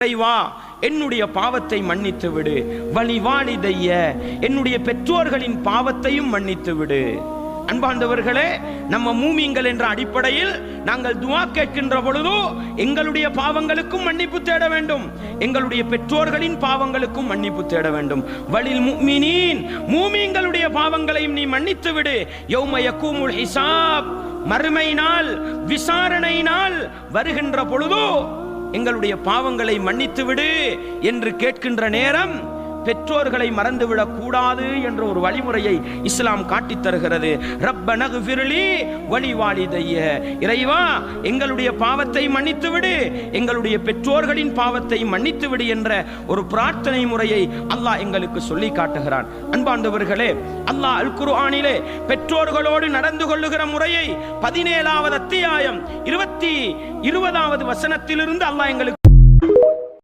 இறைவா என்னுடைய பாவத்தை மன்னித்து விடு, வலிவாலிதைய என்னுடைய பெற்றோர்களின் பாவத்தையும் மன்னித்து விடு. அன்பார்ந்தவர்களே, நம்ம மூமின்கள் என்ற அடிப்படையில் நாங்கள் துஆ கேட்கின்ற பொழுது எங்களுடைய பாவங்களுக்கும் மன்னிப்பு தேட வேண்டும், எங்களுடைய பெற்றோர்களின் பாவங்களுக்கும் மன்னிப்பு தேட வேண்டும். வலில் முஃமினீன், மூமின்களுடைய பாவங்களையும் நீ மன்னித்து விடு. யௌம யகூமுல் ஹிசாப், மறுமை நாள், விசாரணை நாள் வருகின்ற பொழுது எங்களுடைய பாவங்களை மன்னித்து விடு என்று கேட்கின்ற நேரம் பெற்றோர்களை மறந்துவிடக் கூடாது என்ற ஒரு வழிமுறையை இஸ்லாம் காட்டித் தருகிறது. ரப்பனக்ஃபிர்லி வலிவாலிதைய, இறைவா எங்களுடைய பாவத்தை மன்னித்து விடு, எங்களுடைய பெற்றோர்களின் பாவத்தை மன்னித்து விடு என்ற ஒரு பிரார்த்தனை முறையை அல்லாஹ் எங்களுக்கு சொல்லி காட்டுகிறான். அன்பார்ந்தவர்களே, அல்லாஹ் அல் குர்ஆனிலே பெற்றோர்களோடு நடந்து கொள்ளுகிற முறையை 17வது அத்தியாயம் 20வது வசனத்திலிருந்து அல்லாஹ் எங்களுக்கு